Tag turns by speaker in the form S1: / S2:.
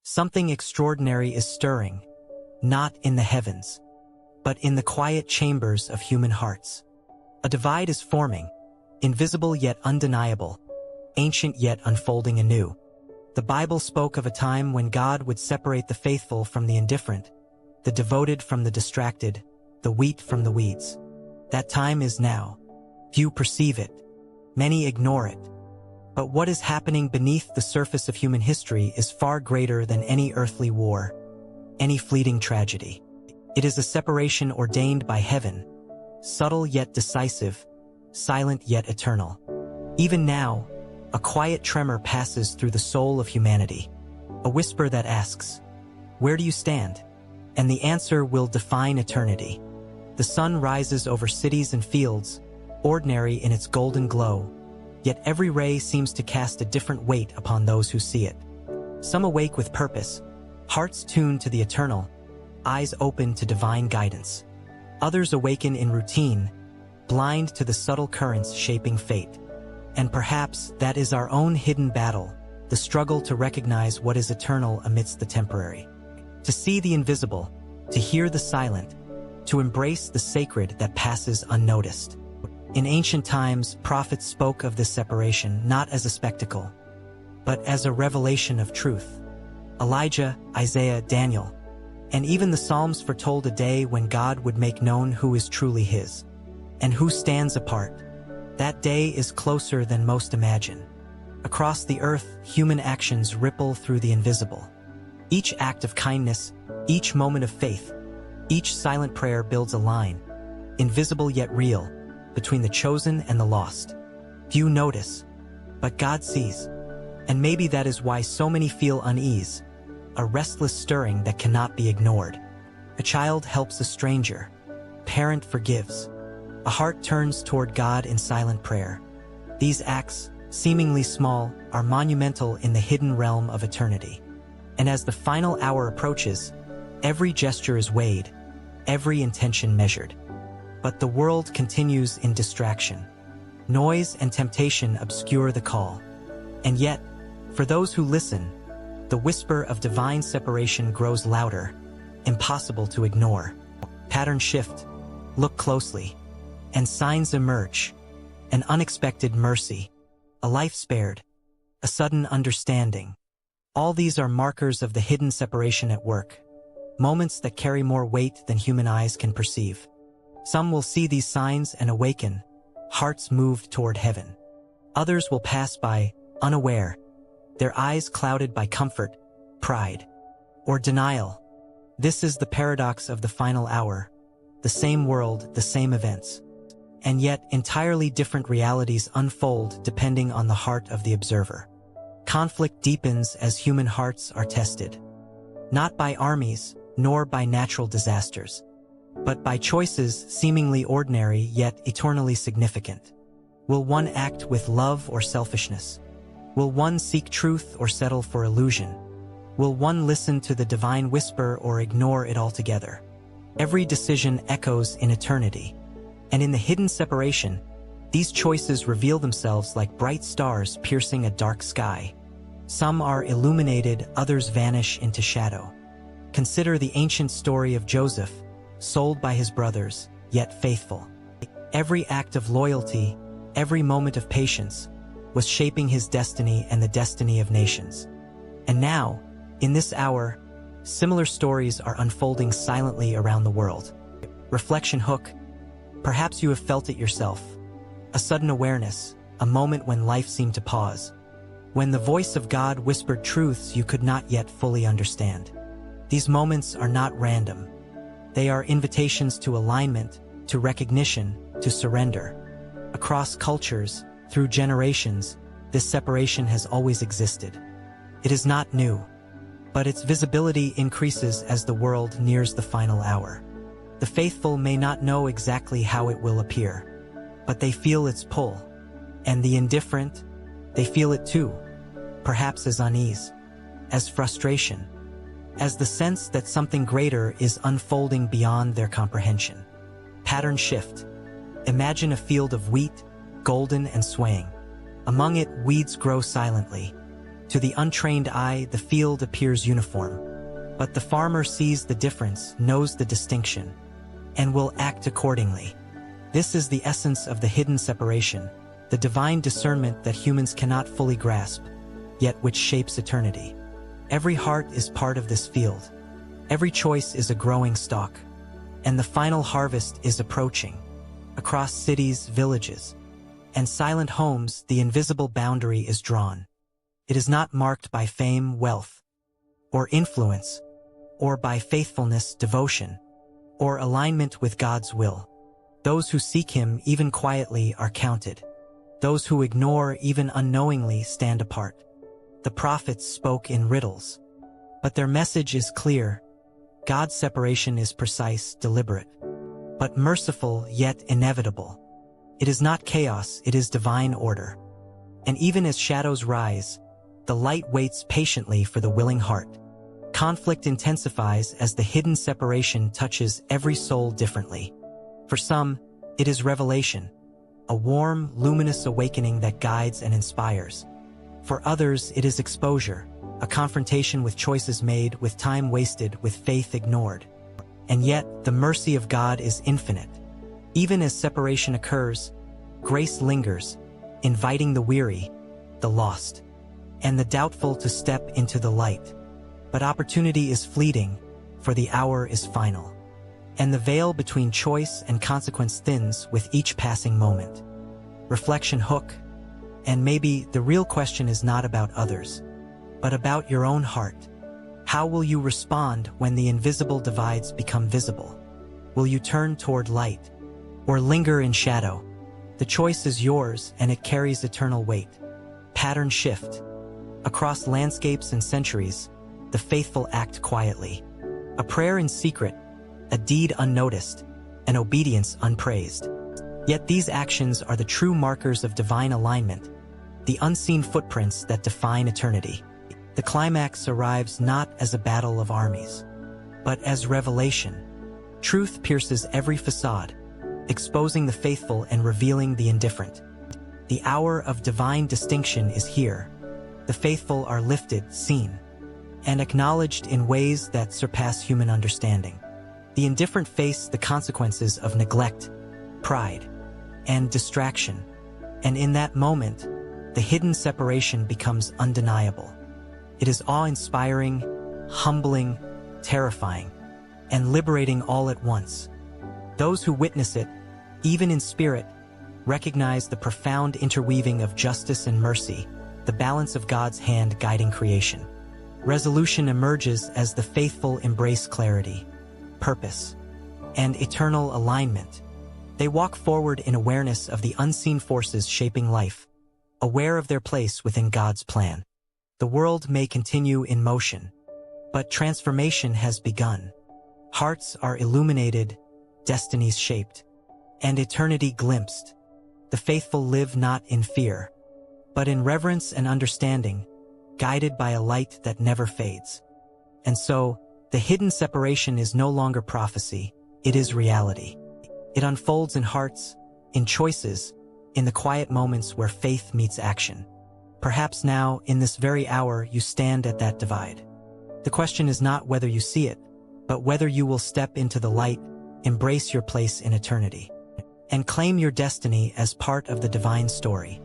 S1: Something extraordinary is stirring, not in the heavens, but in the quiet chambers of human hearts. A divide is forming, invisible yet undeniable, ancient yet unfolding anew. The Bible spoke of a time when God would separate the faithful from the indifferent, the devoted from the distracted, the wheat from the weeds. That time is now. Few perceive it. Many ignore it. But what is happening beneath the surface of human history is far greater than any earthly war, any fleeting tragedy. It is a separation ordained by heaven, subtle yet decisive, silent yet eternal. Even now, a quiet tremor passes through the soul of humanity, a whisper that asks, "Where do you stand?" And the answer will define eternity. The sun rises over cities and fields, ordinary in its golden glow, yet every ray seems to cast a different weight upon those who see it. Some awake with purpose, hearts tuned to the eternal, eyes open to divine guidance. Others awaken in routine, blind to the subtle currents shaping fate. And perhaps that is our own hidden battle, the struggle to recognize what is eternal amidst the temporary. To see the invisible, to hear the silent, to embrace the sacred that passes unnoticed. In ancient times, prophets spoke of this separation not as a spectacle, but as a revelation of truth. Elijah, Isaiah, Daniel, and even the Psalms foretold a day when God would make known who is truly His, and who stands apart. That day is closer than most imagine. Across the earth, human actions ripple through the invisible. Each act of kindness, each moment of faith, each silent prayer builds a line, invisible yet real, between the chosen and the lost. Few notice, but God sees. And maybe that is why so many feel unease, a restless stirring that cannot be ignored. A child helps a stranger. Parent forgives. A heart turns toward God in silent prayer. These acts, seemingly small, are monumental in the hidden realm of eternity. And as the final hour approaches, every gesture is weighed, every intention measured. But the world continues in distraction. Noise and temptation obscure the call. And yet, for those who listen, the whisper of divine separation grows louder, impossible to ignore. Patterns shift, look closely, and signs emerge. An unexpected mercy, a life spared, a sudden understanding. All these are markers of the hidden separation at work, moments that carry more weight than human eyes can perceive. Some will see these signs and awaken, hearts moved toward heaven. Others will pass by, unaware, their eyes clouded by comfort, pride, or denial. This is the paradox of the final hour. The same world, the same events. And yet entirely different realities unfold depending on the heart of the observer. Conflict deepens as human hearts are tested. Not by armies, nor by natural disasters, but by choices seemingly ordinary yet eternally significant. Will one act with love or selfishness? Will one seek truth or settle for illusion? Will one listen to the divine whisper or ignore it altogether? Every decision echoes in eternity. And in the hidden separation, these choices reveal themselves like bright stars piercing a dark sky. Some are illuminated, others vanish into shadow. Consider the ancient story of Joseph, sold by his brothers, yet faithful. Every act of loyalty, every moment of patience, was shaping his destiny and the destiny of nations. And now, in this hour, similar stories are unfolding silently around the world. Reflection hook. Perhaps you have felt it yourself. A sudden awareness, a moment when life seemed to pause. When the voice of God whispered truths you could not yet fully understand. These moments are not random. They are invitations to alignment, to recognition, to surrender. Across cultures, through generations, this separation has always existed. It is not new, but its visibility increases as the world nears the final hour. The faithful may not know exactly how it will appear, but they feel its pull. And the indifferent, they feel it too, perhaps as unease, as frustration, as the sense that something greater is unfolding beyond their comprehension. Pattern shift. Imagine a field of wheat, golden and swaying. Among it, weeds grow silently. To the untrained eye, the field appears uniform. But the farmer sees the difference, knows the distinction, and will act accordingly. This is the essence of the hidden separation, the divine discernment that humans cannot fully grasp, yet which shapes eternity. Every heart is part of this field. Every choice is a growing stalk. And the final harvest is approaching. Across cities, villages, and silent homes, the invisible boundary is drawn. It is not marked by fame, wealth, or influence, or by faithfulness, devotion, or alignment with God's will. Those who seek Him, even quietly, are counted. Those who ignore, even unknowingly, stand apart. The prophets spoke in riddles, but their message is clear. God's separation is precise, deliberate, but merciful yet inevitable. It is not chaos, it is divine order. And even as shadows rise, the light waits patiently for the willing heart. Conflict intensifies as the hidden separation touches every soul differently. For some, it is revelation, a warm, luminous awakening that guides and inspires. For others, it is exposure, a confrontation with choices made, with time wasted, with faith ignored. And yet, the mercy of God is infinite. Even as separation occurs, grace lingers, inviting the weary, the lost, and the doubtful to step into the light. But opportunity is fleeting, for the hour is final. And the veil between choice and consequence thins with each passing moment. Reflection hook, and maybe the real question is not about others, but about your own heart. How will you respond when the invisible divides become visible? Will you turn toward light, or linger in shadow? The choice is yours, and it carries eternal weight. Pattern shift. Across landscapes and centuries, the faithful act quietly. A prayer in secret, a deed unnoticed, an obedience unpraised. Yet these actions are the true markers of divine alignment, the unseen footprints that define eternity. The climax arrives not as a battle of armies, but as revelation. Truth pierces every facade, exposing the faithful and revealing the indifferent. The hour of divine distinction is here. The faithful are lifted, seen, and acknowledged in ways that surpass human understanding. The indifferent face the consequences of neglect, pride, and distraction. And in that moment, the hidden separation becomes undeniable. It is awe-inspiring, humbling, terrifying, and liberating all at once. Those who witness it, even in spirit, recognize the profound interweaving of justice and mercy, the balance of God's hand guiding creation. Resolution emerges as the faithful embrace clarity, purpose, and eternal alignment. They walk forward in awareness of the unseen forces shaping life, aware of their place within God's plan. The world may continue in motion, but transformation has begun. Hearts are illuminated, destinies shaped, and eternity glimpsed. The faithful live not in fear, but in reverence and understanding, guided by a light that never fades. And so, the hidden separation is no longer prophecy, it is reality. It unfolds in hearts, in choices, in the quiet moments where faith meets action. Perhaps now, in this very hour, you stand at that divide. The question is not whether you see it, but whether you will step into the light, embrace your place in eternity, and claim your destiny as part of the divine story.